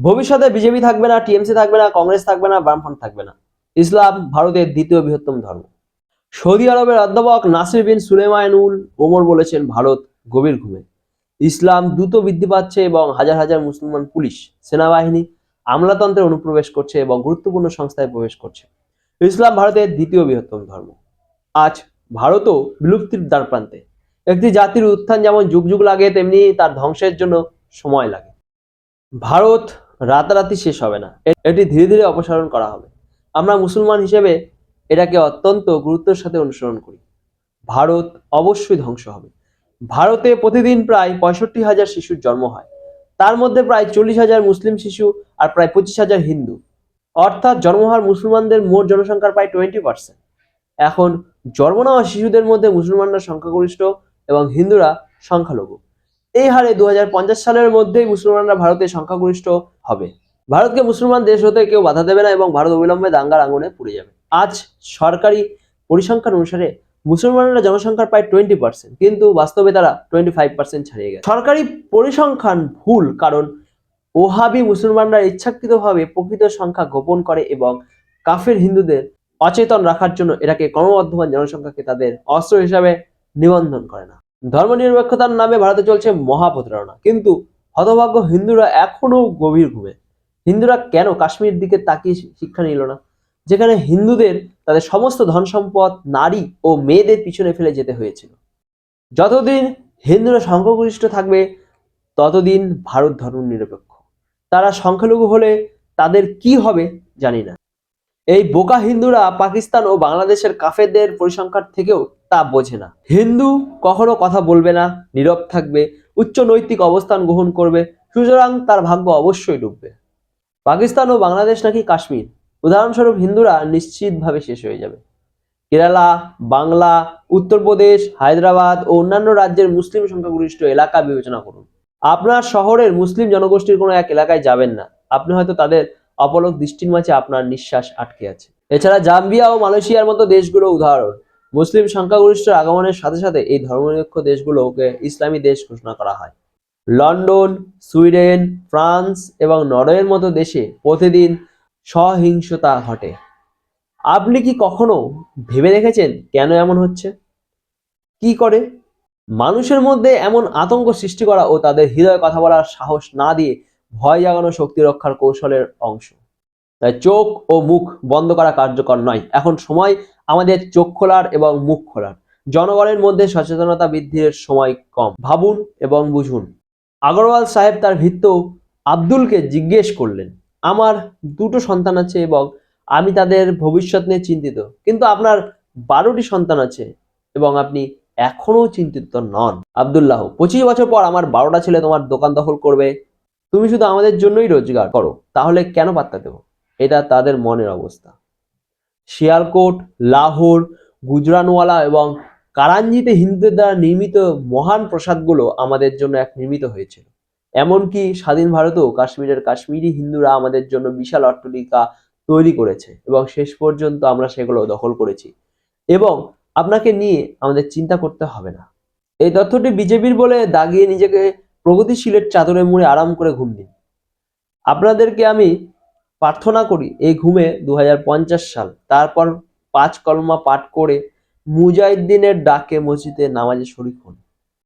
ভবিষ্যতে বিজেপি থাকবে না, টিএমসি থাকবে না, কংগ্রেস থাকবে না, বামফ্রন্ট থাকবে না। ইসলাম ভারতের দ্বিতীয় বৃহত্তম ধর্ম। সৌদি আরবের অধ্যাপক নাসির বিন সুলেমানুল ওমর বলেছেন, ভারত গভীর ঘুমে। ইসলাম দ্রুত বৃদ্ধি পাচ্ছে এবং হাজার হাজার মুসলমান পুলিশ, সেনাবাহিনী, আমলাতন্ত্রে অনুপ্রবেশ করছে এবং গুরুত্বপূর্ণ সংস্থায় প্রবেশ করছে। ইসলাম ভারতের দ্বিতীয় বৃহত্তম ধর্ম। আজ ভারতও বিলুপ্তির দ্বারপ্রান্তে। একটি জাতির উত্থান যেমন যুগ যুগ লাগে, তেমনি তার ধ্বংসের জন্য সময় লাগে। ভারত রাতারাতি শেষ হবে না, এটি ধীরে ধীরে অপসারণ করা হবে। আমরা মুসলমান হিসেবে এটাকে অত্যন্ত গুরুত্বের সাথে অনুসরণ করি। ভারত অবশ্যই ধ্বংস হবে। ভারতে প্রতিদিন প্রায় 65,000 শিশুর জন্ম হয়। তার মধ্যে প্রায় 40,000 মুসলিম শিশু আর প্রায় 25,000 হিন্দু। অর্থাৎ জন্মহার মুসলমানদের মোট জনসংখ্যার প্রায় 20%। এখন জন্ম নেওয়া শিশুদের মধ্যে মুসলমানরা সংখ্যাগরিষ্ঠ এবং হিন্দুরা সংখ্যালঘু। এই হারে 2050 সালের মধ্যেই মুসলমানরা ভারতে সংখ্যাগরিষ্ঠ হবে। ভারতকে মুসলমান দেশ হতে কেউ বাধা দেবে না এবং ভারত অবিলম্বে দাঙ্গার আগুনে পুড়ে যাবে। আজ সরকারি পরিসংখ্যান অনুসারে মুসলমানরা জনসংখ্যার প্রায় 20%, কিন্তু বাস্তবে তারা 25% ছাড়িয়ে গেছে। সরকারি পরিসংখ্যান ভুল, কারণ ওহাবি মুসলমানরা ইচ্ছাকৃতভাবে প্রকৃত সংখ্যা গোপন করে এবং কাফের হিন্দুদের অচেতন রাখার জন্য এটাকে ক্রমবর্ধমান জনসংখ্যাকে তাদের অস্ত্র হিসাবে নিবন্ধন করে না। ধর্মনিরপেক্ষতার নামে ভারতে চলছে মহাপ্রতারণা, কিন্তু হতভাগ্য হিন্দুরা এখনো গভীর ঘুমে। হিন্দুরা কেন কাশ্মীর দিকে তাকিয়ে শিক্ষা নিল না, যেখানে হিন্দুদের তাদের সমস্ত ধন সম্পদ, নারী ও মেয়েদের পিছনে ফেলে যেতে হয়েছিল? যতদিন হিন্দুরা সংখ্যাগরিষ্ঠ থাকবে ততদিন ভারত ধর্মনিরপেক্ষ। তারা সংখ্যালঘু হলে তাদের কি হবে জানি না। এই বোকা হিন্দুরা পাকিস্তান ও বাংলাদেশের কাফেরদের পরিসংখ্যান থেকেও তা বোঝে না। হিন্দু কখনো কথা বলবে না, নীরব থাকবে, উচ্চ নৈতিক অবস্থান গ্রহণ করবে, সুতরাং তার ভাগ্য অবশ্যই ডুববে। পাকিস্তান ও বাংলাদেশ নাকি কাশ্মীর, উদাহরণস্বরূপ হিন্দুরা নিশ্চিতভাবে শেষ হয়ে যাবে। কেরালা, বাংলা, উত্তরপ্রদেশ, হায়দ্রাবাদ ও অন্যান্য রাজ্যের মুসলিম সংখ্যাগরিষ্ঠ এলাকা বিবেচনা করুন। আপনার শহরের মুসলিম জনগোষ্ঠীর কোনো এক এলাকায় যাবেন না, আপনি হয়তো তাদের অপলক দৃষ্টির মাঝে আপনার নিঃশ্বাস আটকে আছে। এছাড়া জাম্বিয়া ও মালয়েশিয়ার মতো দেশগুলো উদাহরণ। মুসলিম সংখ্যাগরিষ্ঠের আগমনের সাথে সাথে এই ধর্মনিরপেক্ষ দেশগুলোকে ইসলামী দেশ ঘোষণা করা হয়। লন্ডন, সুইডেন, ফ্রান্স এবং নরওয়ের মতো দেশে প্রতিদিন সহিংসতা ঘটে। আপনি কি কখনো ভেবে দেখেছেন কেন এমন হচ্ছে? কি করে? মানুষের মধ্যে এমন আতঙ্ক সৃষ্টি করা ও তাদের হৃদয়ে কথা বলার সাহস না দিয়ে ভয় জাগানো শক্তি রক্ষার কৌশলের অংশ। তাই চোখ ও মুখ বন্ধ করা কার্যকর নয়। এখন সময় আমাদের চোখ খোলার এবং মুখ খোলার। জনগণের মধ্যে সচেতনতা বৃদ্ধির সময় কম। ভাবুন এবং বুঝুন। আগরওয়াল সাহেব তার ভৃত্য আব্দুলকে জিজ্ঞেস করলেন, আমার দুটো সন্তান আছে এবং আমি তাদের ভবিষ্যৎ নিয়ে চিন্তিত, কিন্তু আপনার 12টি সন্তান আছে এবং আপনি এখনো চিন্তিত নন। আব্দুল্লাহ, 25 বছর পর আমার 12টা ছেলে তোমার দোকান দখল করবে, তুমি শুধু আমাদের জন্যই রোজগার করো, তাহলে কেন পাত্তা দেব? এটা তাদের মনের অবস্থা। শিয়ালকোট, লাহোর, গুজরানওয়ালা এবং কারাঞ্জিতে হিন্দুদের দ্বারা নির্মিত মহান প্রাসাদগুলো আমাদের জন্য এক নির্মিত হয়েছিল। এমনকি স্বাধীন ভারতেও কাশ্মীরের কাশ্মীরি হিন্দুরা আমাদের জন্য বিশাল অট্টালিকা তৈরি করেছে এবং শেষ পর্যন্ত আমরা সেগুলো দখল করেছি। এবং আপনাকে নিয়ে আমাদের চিন্তা করতে হবে না। এই তথ্যটি বিজেপির বলে দাগিয়ে নিজেকে প্রগতিশীলের চাদরে মুড়ে আরাম করে ঘুম দিন। আপনাদেরকে আমি প্রার্থনা করি এই ঘুমে 2050 সাল, তারপর 5 কলমা পাঠ করে মুজাহিদ্দিনের ডাকে মসজিদে নামাজে শরীক হন।